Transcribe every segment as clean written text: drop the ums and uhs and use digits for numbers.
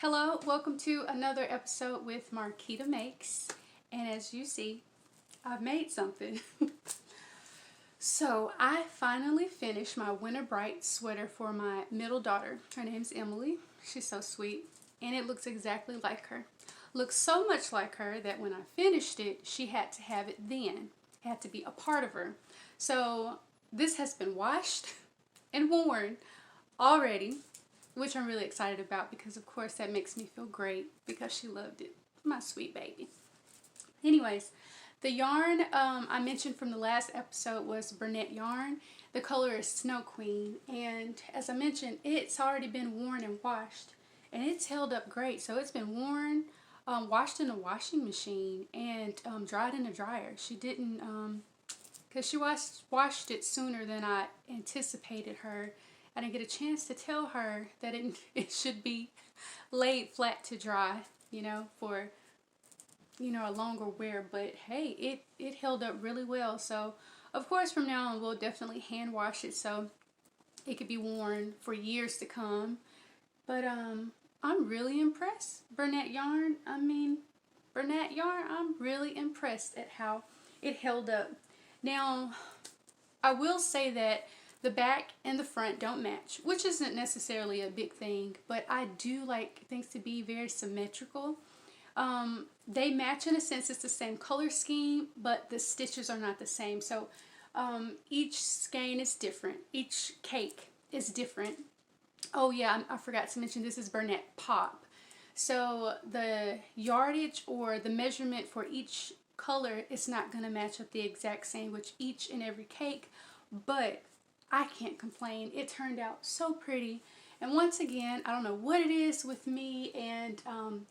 Hello, welcome to another episode with Marquita Makes. And as you see, I've made something. So I finally finished my Winter Bright sweater for my middle daughter. Her name's Emily. She's so sweet. And it looks exactly like her. Looks so much like her that when I finished it, she had to have it then. It had to be a part of her. So this has been washed and worn already, which I'm really excited about because of course that makes me feel great because she loved it. My sweet baby. Anyways, the yarn I mentioned from the last episode was Burnett Yarn. The color is Snow Queen, and as I mentioned, it's already been worn and washed, and it's held up great. So it's been worn, washed in a washing machine, and dried in a dryer. She didn't, because she washed it sooner than I anticipated her. I didn't get a chance to tell her that it should be laid flat to dry, for a longer wear, but hey, it held up really well. So of course from now on we'll definitely hand wash it so it could be worn for years to come. But I'm really impressed. Bernat Yarn, I'm really impressed at how it held up. Now I will say that the back and the front don't match, which isn't necessarily a big thing, but I do like things to be very symmetrical. They match in a sense. It's the same color scheme, but the stitches are not the same. So each skein is different. Each cake is different. Oh yeah, I forgot to mention this is Burnett Pop. So the yardage or the measurement for each color is not going to match up the exact same with each and every cake, but I can't complain. It turned out so pretty. And once again, I don't know what it is with me and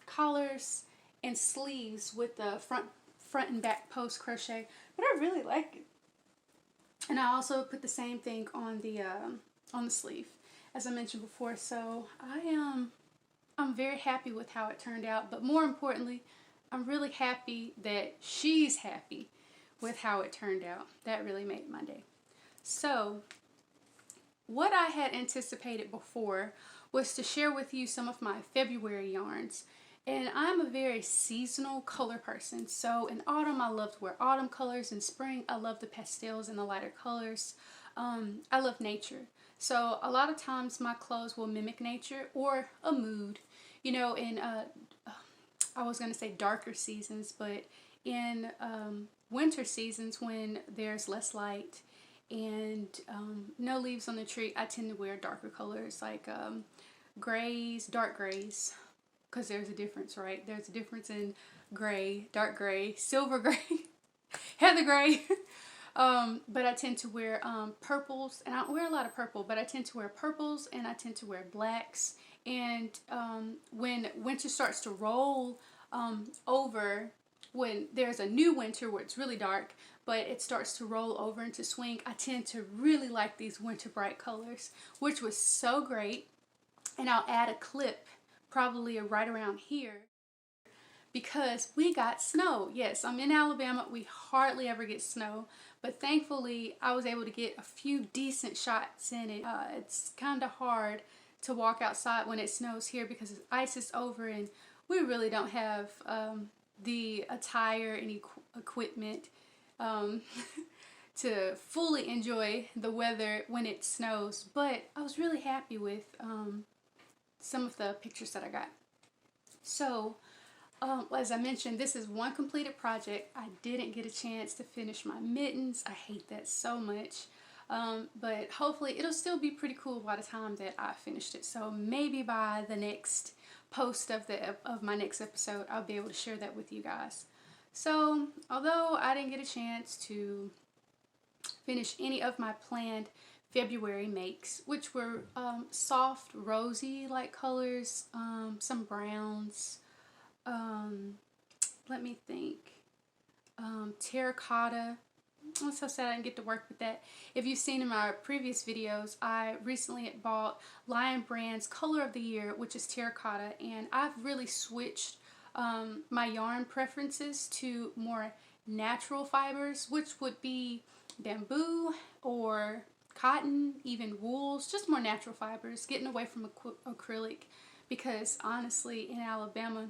collars and sleeves with the front and back post crochet, but I really like it. And I also put the same thing on the sleeve, as I mentioned before. So I'm very happy with how it turned out, but more importantly, I'm really happy that she's happy with how it turned out. That really made my day. So what I had anticipated before was to share with you some of my February yarns. And I'm a very seasonal color person. So in autumn, I love to wear autumn colors. In spring, I love the pastels and the lighter colors. I love nature. So a lot of times my clothes will mimic nature or a mood. In I was going to say darker seasons, but in winter seasons when there's less light and no leaves on the tree, I tend to wear darker colors like grays, dark grays, because there's a difference, right? There's a difference in gray, dark gray, silver gray, heather gray. But I tend to wear purples, and I don't wear a lot of purple, but I tend to wear purples and I tend to wear blacks. And when winter starts to roll over, when there's a new winter where it's really dark, but it starts to roll over into swing, I tend to really like these winter bright colors, which was so great. And I'll add a clip probably right around here because we got snow. Yes, I'm in Alabama. We hardly ever get snow, but thankfully I was able to get a few decent shots in it. It's kind of hard to walk outside when it snows here because the ice is over and we really don't have the attire and equipment to fully enjoy the weather when it snows. But I was really happy with some of the pictures that I got. So as I mentioned, this is one completed project. I didn't get a chance to finish my mittens. I hate that so much. But hopefully it'll still be pretty cool by the time that I finished it. So maybe by the next post of my next episode, I'll be able to share that with you guys. So although I didn't get a chance to finish any of my planned February makes, which were soft rosy like colors, some browns, let me think, terracotta. I'm so sad I didn't get to work with that. If you've seen in my previous videos, I recently bought Lion Brand's Color of the Year, which is terracotta, and I've really switched my yarn preferences to more natural fibers, which would be bamboo or cotton, even wools, just more natural fibers, getting away from acrylic because honestly in Alabama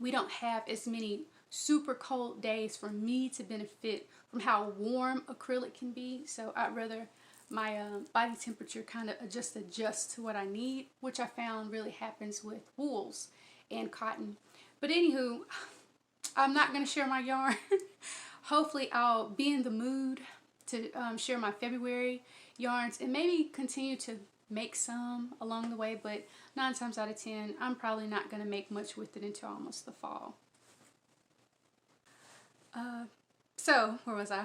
we don't have as many super cold days for me to benefit from how warm acrylic can be. So I'd rather my body temperature kind of adjust to what I need, which I found really happens with wools and cotton. But anywho, I'm not going to share my yarn. Hopefully I'll be in the mood to share my February yarns and maybe continue to make some along the way, but 9 times out of 10 I'm probably not going to make much with it until almost the fall. So where was I?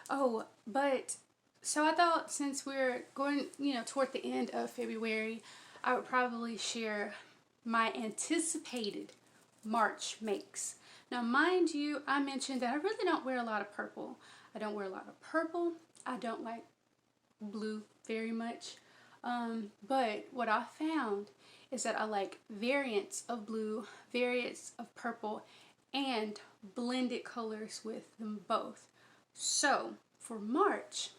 Oh, but so I thought since we're going, toward the end of February, I would probably share my anticipated March makes. Now mind you, I mentioned that I really don't wear a lot of purple. I don't wear a lot of purple. I don't like blue very much. But what I found is that I like variants of blue, variants of purple, and blended colors with them both. So for March,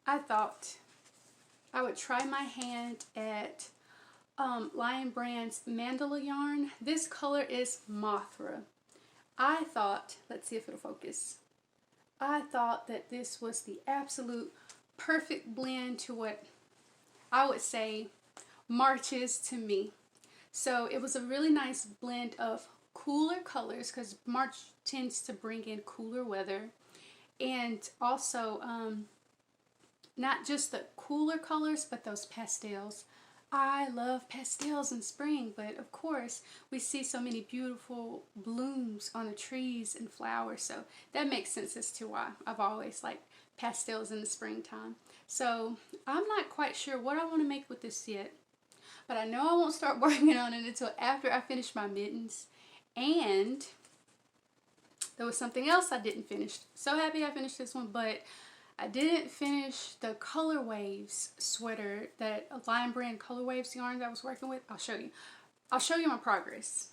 I thought I would try my hand at Lion Brand's Mandala yarn. This color is Mothra. I thought, let's see if it'll focus. I thought that this was the absolute perfect blend to what I would say March is to me. So it was a really nice blend of cooler colors, because March tends to bring in cooler weather, and also not just the cooler colors but those pastels. I love pastels in spring, but of course we see so many beautiful blooms on the trees and flowers, so that makes sense as to why I've always liked pastels in the springtime. So I'm not quite sure what I want to make with this yet, but I know I won't start working on it until after I finish my mittens. And there was something else I didn't finish. So happy I finished this one, but I didn't finish the Color Waves sweater, that Lion Brand Color Waves yarn that I was working with. I'll show you. I'll show you my progress.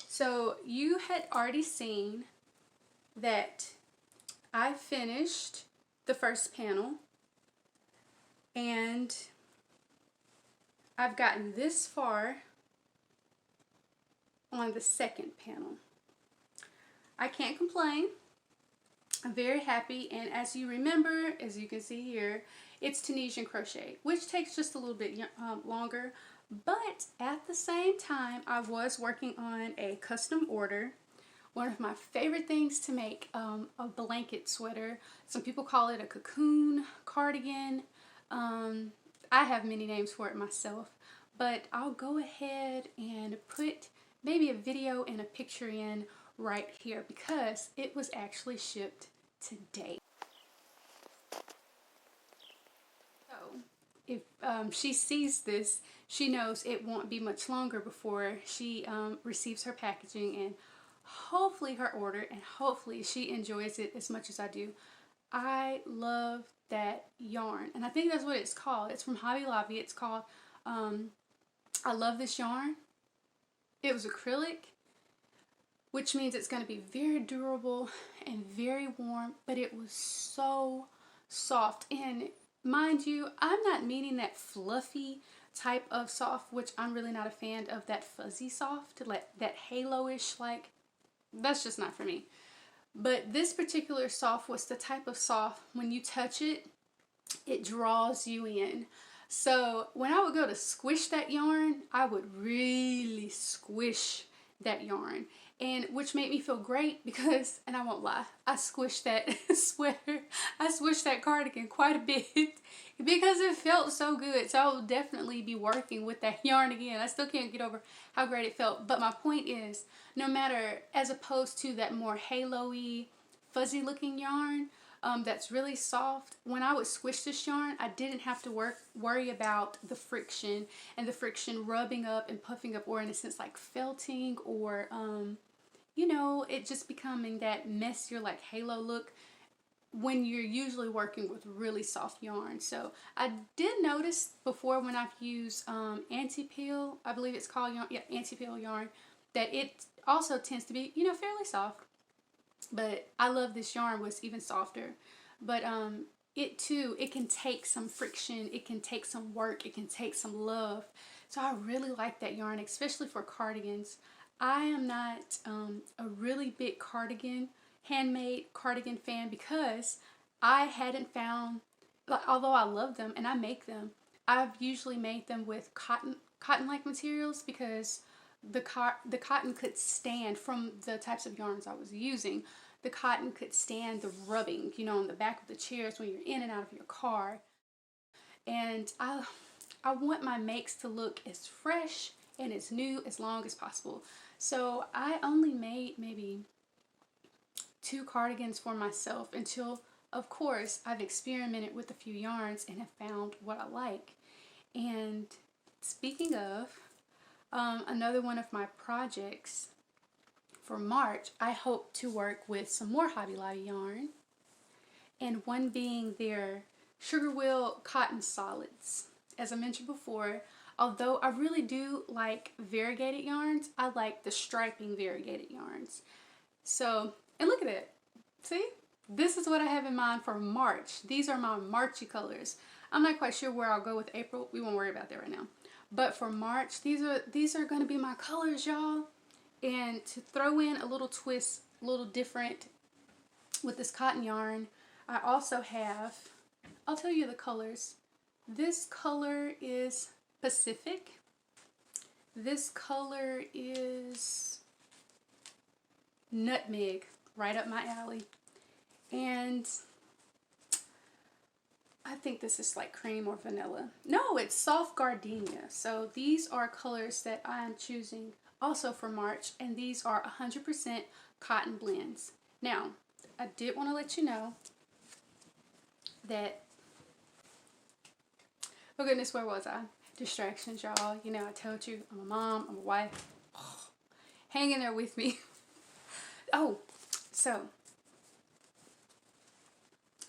So you had already seen that I finished the first panel, and I've gotten this far on the second panel. I can't complain. I'm very happy, and as you remember, as you can see here, it's Tunisian crochet, which takes just a little bit longer, but at the same time I was working on a custom order. One of my favorite things to make, a blanket sweater. Some people call it a cocoon cardigan. I have many names for it myself, but I'll go ahead and put maybe a video and a picture in right here because it was actually shipped today. So if she sees this, she knows it won't be much longer before she receives her packaging and hopefully her order, and hopefully she enjoys it as much as I do. I love that yarn, and I think that's what it's called. It's from Hobby Lobby. It's called I Love This Yarn. It was acrylic, which means it's going to be very durable and very warm, but it was so soft. And mind you, I'm not meaning that fluffy type of soft, which I'm really not a fan of, that fuzzy soft, like that halo-ish, like, that's just not for me. But this particular soft was the type of soft, when you touch it, it draws you in. So when I would go to squish that yarn, I would really squish that yarn, and which made me feel great because, and I won't lie, I squished that sweater, I squished that cardigan quite a bit because it felt so good. So I will definitely be working with that yarn again. I still can't get over how great it felt, but my point is, no matter, as opposed to that more halo-y, fuzzy looking yarn, that's really soft, when I would squish this yarn, I didn't have to worry about the friction, and the friction rubbing up and puffing up, or in a sense like felting, or you know, it just becoming that messier like halo look when you're usually working with really soft yarn. So I did notice before, when I've used anti-peel, I believe it's called yarn, yeah, anti-peel yarn, that it also tends to be, you know, fairly soft. But I love this yarn was even softer. But it too, it can take some friction, it can take some work, it can take some love. So I really like that yarn, especially for cardigans. I am not a really big cardigan, handmade cardigan fan, because I hadn't found, although I love them and I make them, I've usually made them with cotton-like materials, because the cotton could stand, from the types of yarns I was using, the cotton could stand the rubbing, you know, on the back of the chairs when you're in and out of your car. And I want my makes to look as fresh and as new as long as possible. So I only made maybe 2 cardigans for myself until, of course, I've experimented with a few yarns and have found what I like. And speaking of, another one of my projects for March, I hope to work with some more Hobby Lobby yarn, and one being their Sugarwheel cotton solids. As I mentioned before, although I really do like variegated yarns, I like the striping variegated yarns. So, and look at it. See? This is what I have in mind for March. These are my Marchy colors. I'm not quite sure where I'll go with April. We won't worry about that right now. But for March, these are going to be my colors, y'all. And to throw in a little twist, a little different with this cotton yarn, I also have, I'll tell you the colors. This color is Pacific. This color is Nutmeg, right up my alley. And I think this is like cream or vanilla. No, it's soft gardenia. So these are colors that I am choosing also for March, and these are 100% cotton blends. Now, I did want to let you know that, oh goodness, where was I? Distractions, y'all. You know, I told you, I'm a mom, I'm a wife. Hang in there with me. Oh, so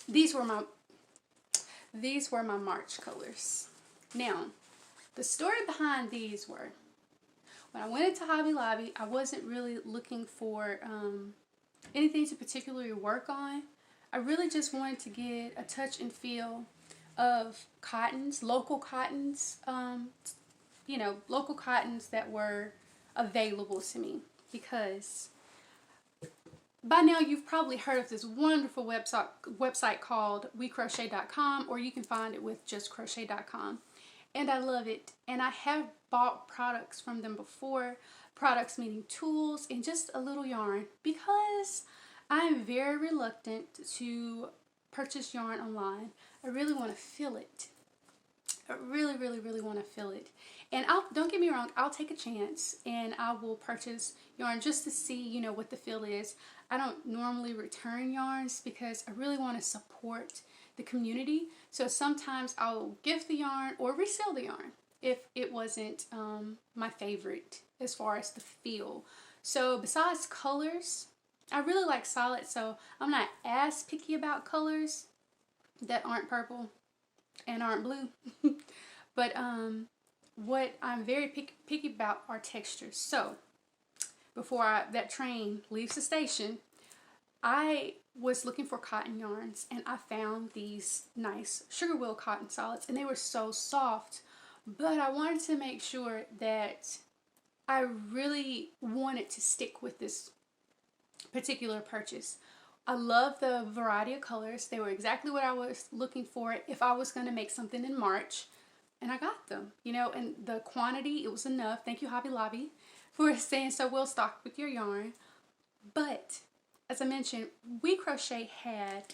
these were my March colors. Now, the story behind these were, when I went into Hobby Lobby, I wasn't really looking for anything to particularly work on. I really just wanted to get a touch and feel of cottons, local cottons, you know, local cottons that were available to me, because by now you've probably heard of this wonderful website called WeCrochet.com, or you can find it with just crochet.com. And I love it. And I have bought products from them before, products meaning tools and just a little yarn, because I am very reluctant to purchase yarn online. I really want to feel it. I really, really, really want to feel it. And don't get me wrong, I'll take a chance and I will purchase yarn just to see, you know, what the feel is. I don't normally return yarns because I really want to support the community. So sometimes I'll gift the yarn or resell the yarn if it wasn't my favorite as far as the feel. So besides colors, I really like solids, so I'm not as picky about colors that aren't purple and aren't blue. But what I'm very picky about are textures. So before that train leaves the station, I was looking for cotton yarns, and I found these nice Sugarwheel cotton solids, and they were so soft. But I wanted to make sure that I really wanted to stick with this particular purchase. I love the variety of colors. They were exactly what I was looking for if I was going to make something in March, and I got them, you know, and the quantity, it was enough. Thank you, Hobby Lobby, for staying so well stocked with your yarn. But as I mentioned, WeCrochet had,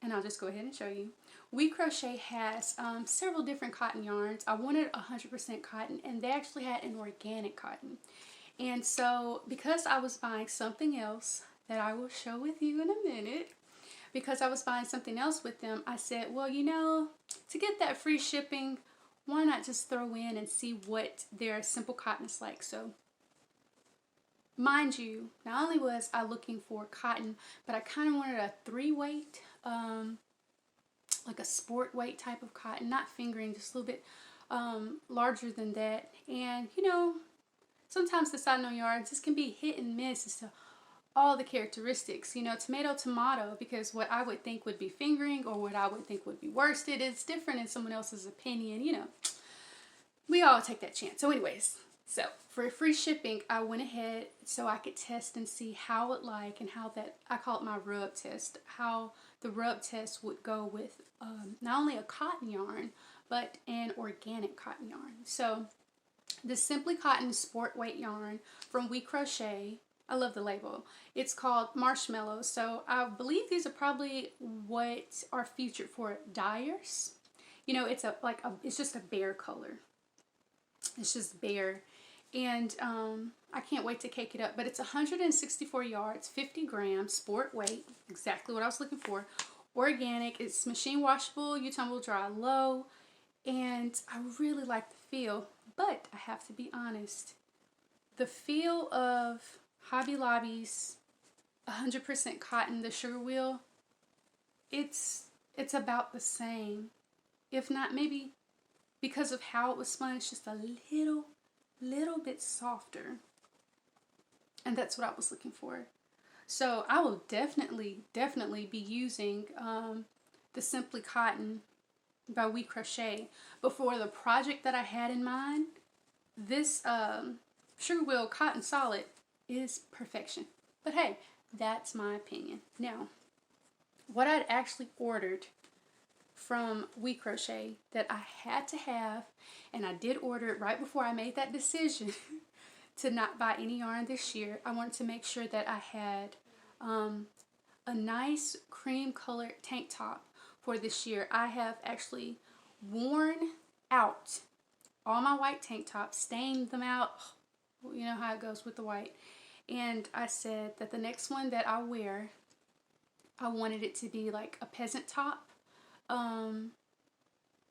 and I'll just go ahead and show you, WeCrochet has several different cotton yarns. I wanted 100% cotton, and they actually had an organic cotton. And so because I was buying something else that I will show with you in a minute, because I was buying something else with them, I said, well, you know, to get that free shipping, why not just throw in and see what their simple cotton is like. So mind you, not only was I looking for cotton, but I kind of wanted a 3-weight, like a sport weight type of cotton, not fingering, just a little bit larger than that. And you know, sometimes deciding on yarns, this can be hit and miss as to all the characteristics, you know, tomato, tomato, because what I would think would be fingering or what I would think would be worsted is different in someone else's opinion, you know. We all take that chance. So anyways, so for free shipping, I went ahead so I could test and see how it like and how that, I call it my rub test, how the rub test would go with not only a cotton yarn, but an organic cotton yarn. So the Simply Cotton Sport Weight yarn from WeCrochet, I love the label. It's called Marshmallow. So I believe these are probably what are featured for dyers. You know, it's it's just a bare color. It's just bare. And I can't wait to cake it up. But it's 164 yards, 50 grams, sport weight. Exactly what I was looking for. Organic. It's machine washable, U-tumble dry low. And I really like the feel. But I have to be honest. The feel of Hobby Lobby's 100% cotton, the Sugarwheel, it's about the same. If not, maybe because of how it was spun, it's just a little bit softer. And that's what I was looking for. So I will definitely be using the Simply Cotton by WeCrochet. But for the project that I had in mind, this Sugarwheel Cotton Solid is perfection. But hey, that's my opinion. Now, what I'd actually ordered from WeCrochet that I had to have, and I did order it right before I made that decision to not buy any yarn this year. I wanted to make sure that I had a nice cream colored tank top for this year. I have actually worn out all my white tank tops, stained them out. You know how it goes with the white. And I said that the next one that I wear, I wanted it to be like a peasant top,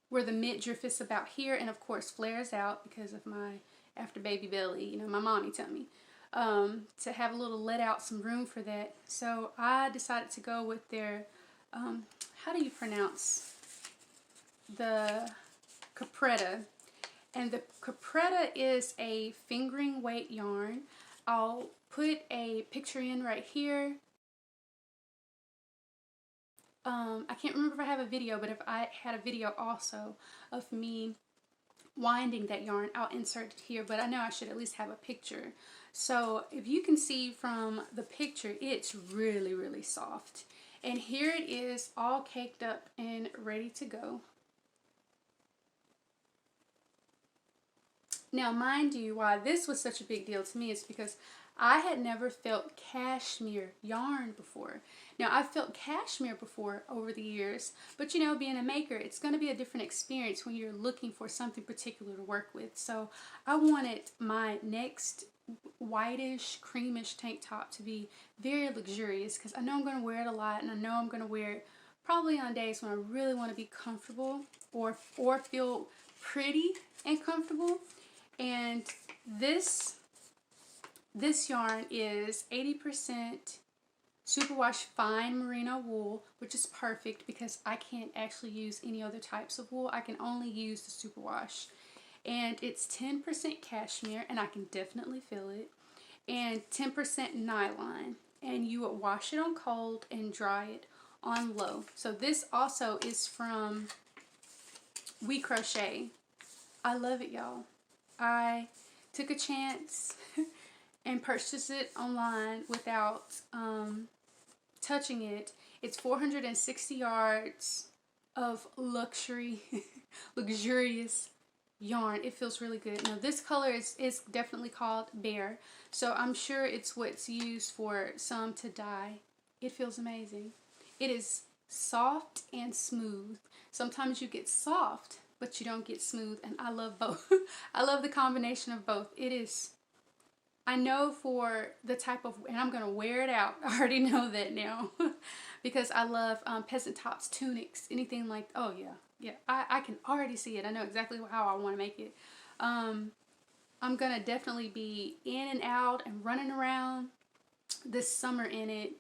where the midriff is about here and of course flares out because of my after baby belly, you know, my mommy tummy, to have a little let out, some room for that. So I decided to go with their, how do you pronounce the Capretta? And the Capretta is a fingering weight yarn. I'll put a picture in right here. I can't remember if I have a video, but if I had a video also of me winding that yarn, I'll insert it here, but I know I should at least have a picture. So if you can see from the picture, it's really soft. And here it is, all caked up and ready to go. Now, mind you, why this was such a big deal to me is because I had never felt cashmere yarn before. Now, I've felt cashmere before over the years, but you know, being a maker, it's going to be a different experience when you're looking for something particular to work with. So I wanted my next whitish, creamish tank top to be very luxurious because I know I'm going to wear it a lot, and I know I'm going to wear it probably on days when I really want to be comfortable or feel pretty and comfortable. And this yarn is 80% superwash fine merino wool, which is perfect because I can't actually use any other types of wool. I can only use the superwash. And it's 10% cashmere, and I can definitely feel it, and 10% nylon. And you would wash it on cold and dry it on low. So this also is from WeCrochet. I love it, y'all. I took a chance and purchased it online without touching it. It's 460 yards of luxurious yarn. It feels really good. Now this color is definitely called Bear, so I'm sure it's what's used for some to dye. It feels amazing. It is soft and smooth. Sometimes you get soft, but you don't get smooth, and I love both. I love the combination of both. It is, I know for the type of, and I'm going to wear it out. I already know that now because I love peasant tops, tunics, anything like, oh yeah, I can already see it. I know exactly how I want to make it. I'm going to definitely be in and out and running around this summer in it.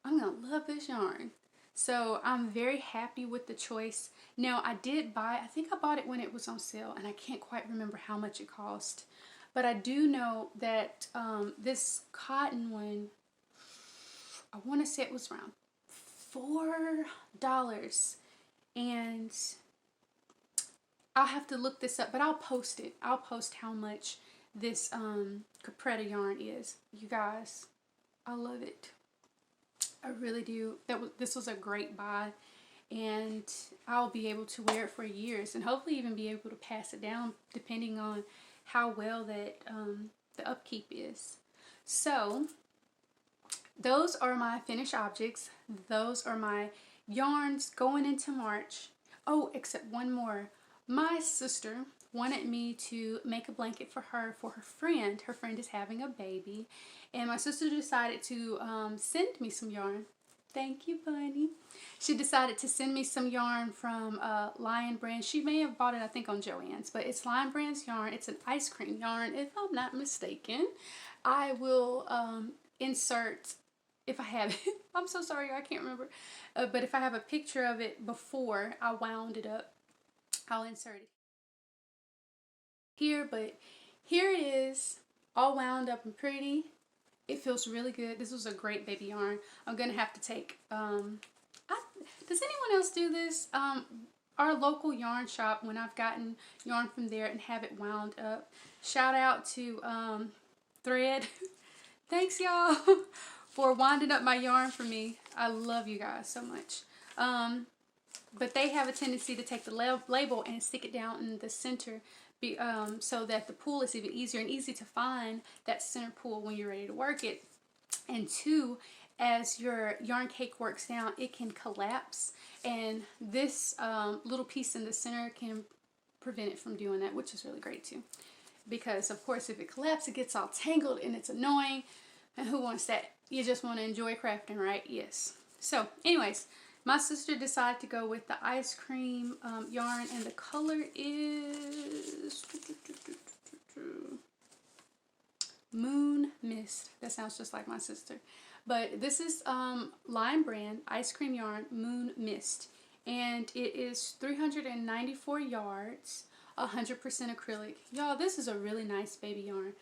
I'm going to love this yarn. So I'm very happy with the choice. Now I did buy, I think I bought it when it was on sale, and I can't quite remember how much it cost. But I do know that this cotton one, I want to say it was around $4, and I'll have to look this up, but I'll post it. I'll post how much this Capretta yarn is. You guys, I love it. I really do. This was a great buy, and I'll be able to wear it for years, and hopefully even be able to pass it down depending on how well that the upkeep is. So those are my finished objects. Those are my yarns going into March. Oh, except one more. My sister wanted me to make a blanket for her friend. Her friend is having a baby, and my sister decided to send me some yarn. Thank you, Bunny. She decided to send me some yarn from Lion Brand. She may have bought it, I think, on Joann's, but it's Lion Brand's yarn. It's an ice cream yarn, if I'm not mistaken. I will insert, if I have it. I'm so sorry, I can't remember. But if I have a picture of it before I wound it up, I'll insert it here. But here it is, all wound up and pretty. It feels really good. This was a great baby yarn. I'm gonna have to take does anyone else do this? Our local yarn shop, when I've gotten yarn from there and have it wound up. Shout out to Thread. Thanks, y'all, for winding up my yarn for me. I love you guys so much. But they have a tendency to take the label and stick it down in the center, so that the pull is even easier and easy to find that center pull when you're ready to work it. And two, as your yarn cake works down, it can collapse, and this little piece in the center can prevent it from doing that, which is really great too. Because of course, if it collapses, it gets all tangled and it's annoying. And who wants that? You just want to enjoy crafting, right? Yes. So anyways, my sister decided to go with the ice cream yarn, and the color is Moon Mist. That sounds just like my sister. But this is Lion Brand ice cream yarn, Moon Mist. And it is 394 yards, 100% acrylic. Y'all, this is a really nice baby yarn.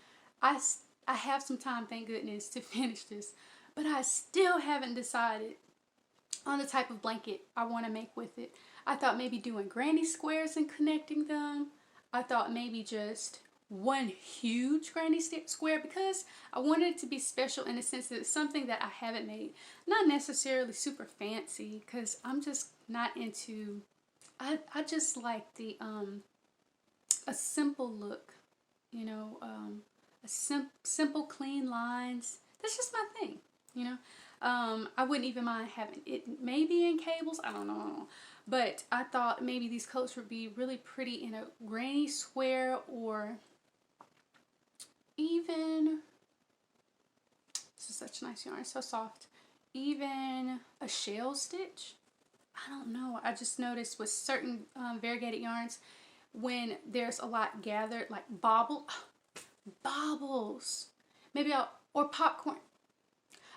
I have some time, thank goodness, to finish this. But I still haven't decided on the type of blanket I want to make with it. I thought maybe doing granny squares and connecting them. I thought maybe just one huge granny square, because I wanted it to be special in the sense that it's something that I haven't made. Not necessarily super fancy, because I'm just not into, I just like the a simple look, you know, simple clean lines. That's just my thing, you know. I wouldn't even mind having it maybe in cables, I don't know. But I thought maybe these colors would be really pretty in a granny square, or even, this is such nice yarn, so soft, even a shell stitch. I don't know, I just noticed with certain variegated yarns, when there's a lot gathered, like baubles, maybe or popcorn,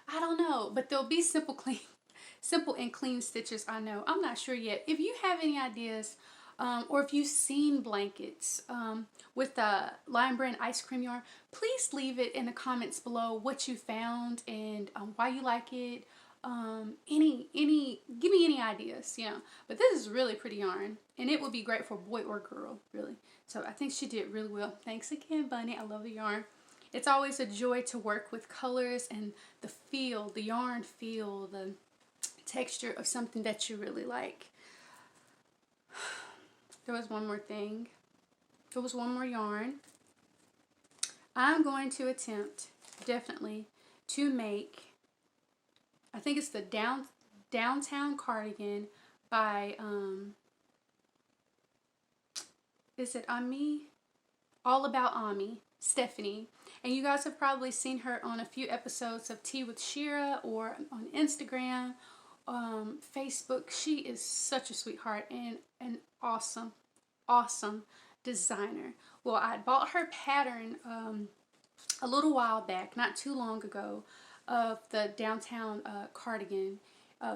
I don't know, but there'll be simple and clean stitches, I know. I'm not sure yet. If you have any ideas, or if you've seen blankets with the Lion Brand ice cream yarn, please leave it in the comments below what you found and why you like it. Give me any ideas, you know. But this is really pretty yarn, and it would be great for boy or girl, really. So I think she did really well. Thanks again, Bunny. I love the yarn. It's always a joy to work with colors and the feel, the yarn feel, the texture of something that you really like. There was one more thing. There was one more yarn. I'm going to attempt, definitely, to make, I think it's the Downtown Cardigan by, is it Ami? All About Ami, Stephanie. And you guys have probably seen her on a few episodes of Tea with Shira, or on Instagram, Facebook. She is such a sweetheart and an awesome designer. Well, I bought her pattern a little while back, not too long ago, of the Downtown cardigan.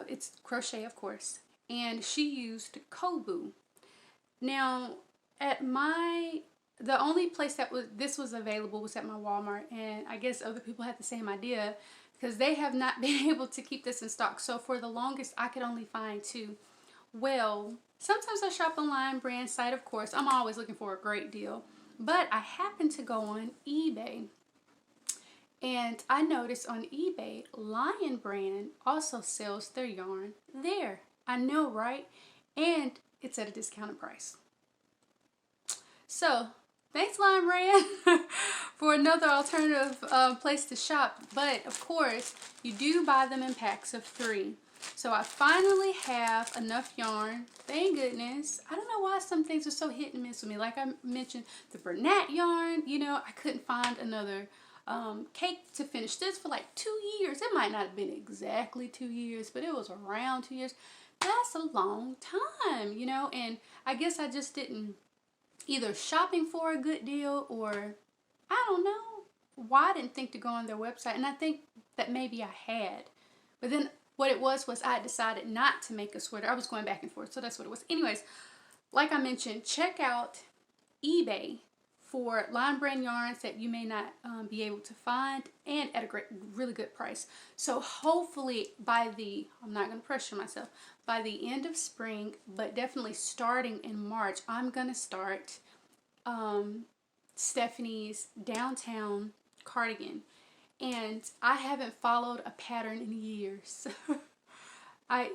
It's crochet, of course, and she used Coboo. Now, at the only place that this was available was at my Walmart, and I guess other people had the same idea, because they have not been able to keep this in stock. So for the longest, I could only find 2. Well, sometimes I shop online, brand site, of course. I'm always looking for a great deal. But I happened to go on eBay. And I noticed on eBay, Lion brand also sells their yarn there. I know, right? And it's at a discounted price. So, thanks Lion brand for another alternative place to shop. But, of course, you do buy them in packs of 3. So I finally have enough yarn. Thank goodness. I don't know why some things are so hit and miss with me. Like I mentioned, the Bernat yarn, you know, I couldn't find another cake to finish this for like 2 years. It might not have been exactly 2 years, but it was around 2 years. That's a long time, you know, and I guess I just didn't either shopping for a good deal, or I don't know why I didn't think to go on their website. And I think that maybe I had, but then what it was I decided not to make a sweater. I was going back and forth, so that's what it was. Anyways, like I mentioned, check out eBay for Lion brand yarns that you may not be able to find, and at a really good price. So hopefully by I'm not going to pressure myself, by the end of spring, but definitely starting in March, I'm going to start Stephanie's Downtown Cardigan. And I haven't followed a pattern in years. I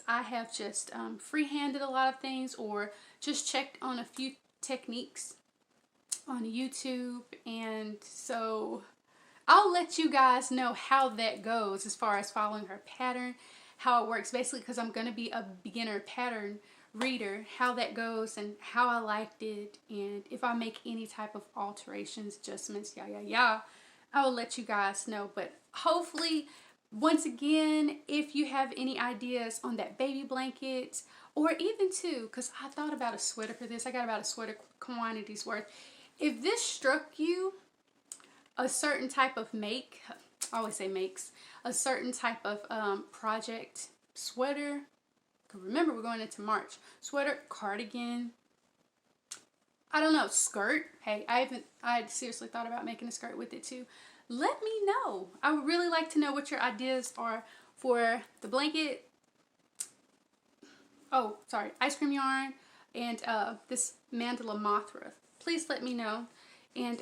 have just freehanded a lot of things, or just checked on a few techniques on YouTube. And so I'll let you guys know how that goes as far as following her pattern, how it works. Basically, because I'm going to be a beginner pattern reader, how that goes and how I liked it, and if I make any type of alterations, adjustments, I will let you guys know. But hopefully, once again, if you have any ideas on that baby blanket, or even too, because I thought about a sweater for this. I got about a sweater quantity's worth. If this struck you, a certain type of make, I always say makes, a certain type of project, sweater, remember we're going into March, sweater, cardigan, I don't know, skirt. Hey, I seriously thought about making a skirt with it too. Let me know. I would really like to know what your ideas are for the blanket. Oh, sorry, ice cream yarn, and this Mandala Mothra. Please let me know, and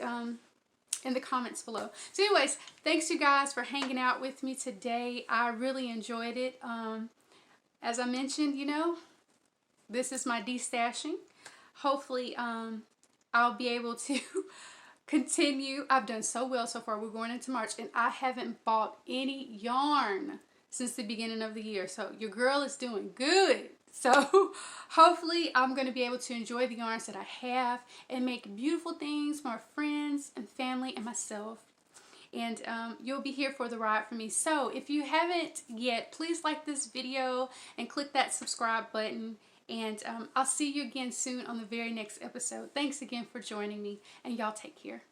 in the comments below. So anyways, thanks you guys for hanging out with me today. I really enjoyed it. As I mentioned, you know, this is my destashing. Hopefully, I'll be able to continue. I've done so well so far. We're going into March, and I haven't bought any yarn since the beginning of the year. So your girl is doing good. So hopefully I'm going to be able to enjoy the yarns that I have and make beautiful things for my friends and family and myself. And you'll be here for the ride for me. So if you haven't yet, please like this video and click that subscribe button. And I'll see you again soon on the very next episode. Thanks again for joining me, and y'all take care.